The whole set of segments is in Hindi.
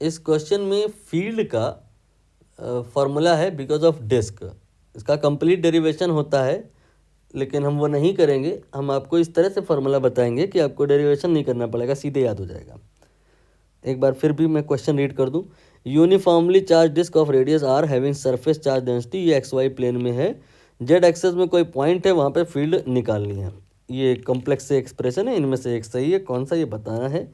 इस क्वेश्चन में फील्ड का फॉर्मूला है बिकॉज ऑफ डिस्क। इसका कंप्लीट डेरिवेशन होता है, लेकिन हम वो नहीं करेंगे। हम आपको इस तरह से फॉर्मूला बताएंगे कि आपको डेरिवेशन नहीं करना पड़ेगा, सीधे याद हो जाएगा। एक बार फिर भी मैं क्वेश्चन रीड कर दूं। Uniformly charge disc of radius R having surface charge density, ये एक्स वाई प्लेन में है। जेड एक्सेस में कोई पॉइंट है, वहाँ पे फील्ड निकालनी है। ये कॉम्प्लेक्स से एक्सप्रेशन है, इनमें से एक सही है, कौन सा ये बताना है।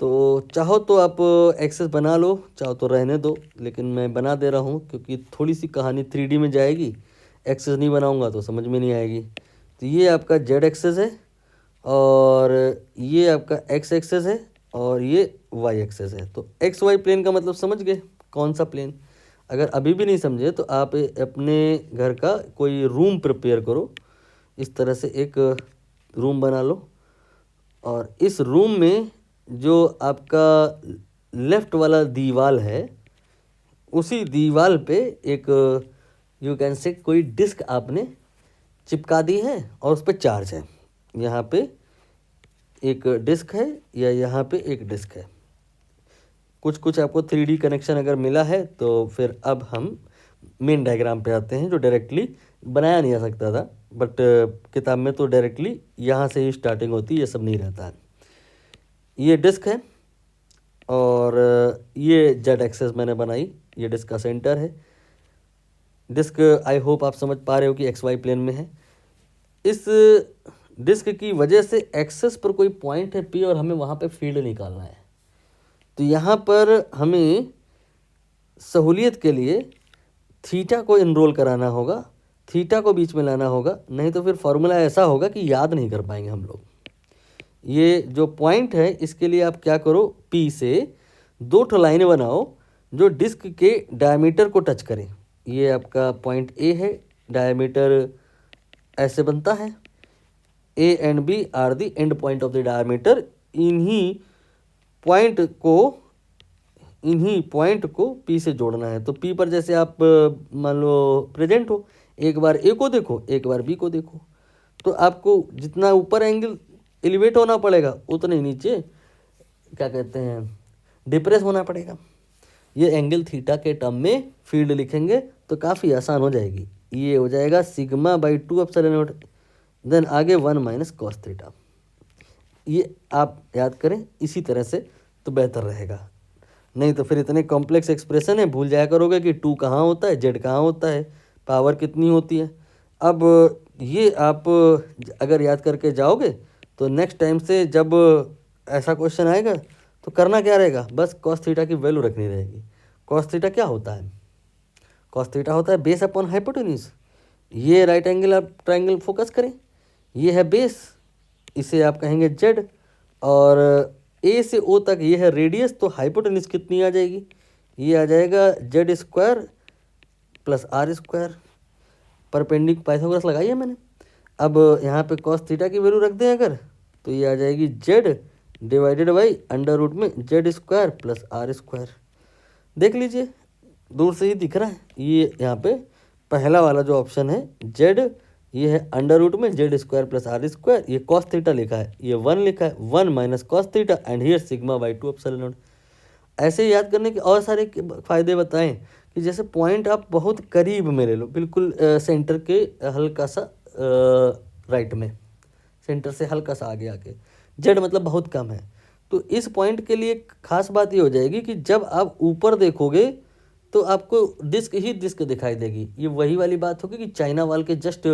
तो चाहो तो आप एक्सेस बना लो, चाहो तो रहने दो, लेकिन मैं बना दे रहा हूँ क्योंकि थोड़ी सी कहानी 3D में जाएगी। एक्सेस नहीं बनाऊँगा तो समझ में नहीं आएगी। तो ये आपका जेड एक्सेस है, और ये आपका एक्स एक्सेस है, और ये वाई एक्सेस है। तो एक्स वाई प्लेन का मतलब समझ गए कौन सा प्लेन। अगर अभी भी नहीं समझे तो आप अपने घर का कोई रूम प्रिपेयर करो, इस तरह से एक रूम बना लो, और इस रूम में जो आपका लेफ्ट वाला दीवार है, उसी दीवार पे एक यू कैन से कोई डिस्क आपने चिपका दी है, और उस पर चार्ज है। यहाँ पे एक डिस्क है, या यहाँ पे एक डिस्क है। कुछ कुछ आपको 3D कनेक्शन अगर मिला है तो फिर अब हम मेन डायग्राम पे आते हैं, जो डायरेक्टली बनाया नहीं जा सकता था, बट किताब में तो डायरेक्टली यहाँ से ही स्टार्टिंग होती है, ये सब नहीं रहता है। ये डिस्क है, और ये जेड एक्सेस मैंने बनाई, ये डिस्क का सेंटर है। डिस्क आई होप आप समझ पा रहे हो कि एक्स वाई प्लेन में है। इस डिस्क की वजह से एक्सेस पर कोई पॉइंट है पी, और हमें वहाँ पे फील्ड निकालना है। तो यहाँ पर हमें सहूलियत के लिए थीटा को इनरोल कराना होगा, थीटा को बीच में लाना होगा, नहीं तो फिर फॉर्मूला ऐसा होगा कि याद नहीं कर पाएंगे हम लोग। ये जो पॉइंट है, इसके लिए आप क्या करो, पी से 2 लाइनें बनाओ जो डिस्क के डायमीटर को टच करें। ये आपका पॉइंट ए है, डायमीटर ऐसे बनता है। A and B are the end point of the diameter. इन्हीं पॉइंट को पी से जोड़ना है। तो पी पर जैसे आप मान लो प्रेजेंट हो, एक बार ए को देखो, एक बार बी को देखो, तो आपको जितना ऊपर एंगल एलिवेट होना पड़ेगा, उतने नीचे क्या कहते हैं डिप्रेस होना पड़ेगा। ये एंगल थीटा के टर्म में फील्ड लिखेंगे तो काफ़ी आसान हो जाएगी। ये हो जाएगा sigma by 2 epsilon naught, then आगे 1 माइनस कॉस थीटा। ये आप याद करें इसी तरह से तो बेहतर रहेगा, नहीं तो फिर इतने कॉम्प्लेक्स एक्सप्रेशन है, भूल जाया करोगे कि 2 कहाँ होता है, जेड कहाँ होता है, पावर कितनी होती है। अब ये आप अगर याद करके जाओगे तो नेक्स्ट टाइम से जब ऐसा क्वेश्चन आएगा तो करना क्या रहेगा, बस कॉस थीटा की वैल्यू रखनी रहेगी। कॉस थीटा क्या होता है, कॉस थीटा होता है बेस अपॉन हाइपोटेन्यूज। ये राइट एंगल आप ट्रायंगल फोकस करें, ये है बेस, इसे आप कहेंगे जेड, और ए से ओ तक ये है रेडियस, तो हाइपोटेन्यूज कितनी आ जाएगी, ये आ जाएगा Z square plus R square. परपेंडिक पाइथागोरस लगाई है मैंने। अब यहाँ पे कॉस थीटा की वैल्यू रख दें अगर, तो ये आ जाएगी Z divided by under root में Z square plus R square. देख लीजिए दूर से ही दिख रहा है, ये यहाँ पे पहला वाला जो ऑप्शन है जेड, ये है अंडर रूट में Z square plus R square, ये कॉस थीटा लिखा है, ये 1 लिखा है, 1 minus cos theta and here sigma by 2 epsilon naught. ऐसे याद करने के और सारे फायदे बताएं कि जैसे पॉइंट आप बहुत करीब में ले लो, बिल्कुल सेंटर के हल्का सा राइट में, सेंटर से हल्का सा आगे आके, जेड मतलब बहुत कम है। तो इस पॉइंट के लिए खास बात ये हो जाएगी कि जब आप ऊपर देखोगे तो आपको डिस्क ही डिस्क दिखाई देगी। ये वही वाली बात होगी कि चाइना वॉल के जस्ट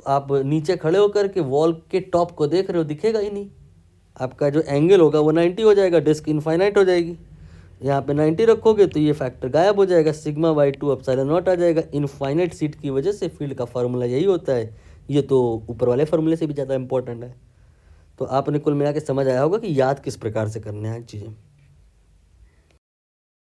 आप नीचे खड़े होकर के वॉल के टॉप को देख रहे हो, दिखेगा ही नहीं। आपका जो एंगल होगा वो 90 हो जाएगा, डिस्क इनफाइनाइट हो जाएगी। यहाँ पे 90 रखोगे तो ये फैक्टर गायब हो जाएगा, सिग्मा बाई 2 एप्सिलॉन नॉट आ जाएगा। इनफाइनाइट सीट की वजह से फील्ड का फार्मूला यही होता है। ये तो ऊपर वाले फार्मूले से भी ज़्यादा इंपॉर्टेंट है। तो आपने कुल मिला के समझ आया होगा कि याद किस प्रकार से करने हैं चीज़ें।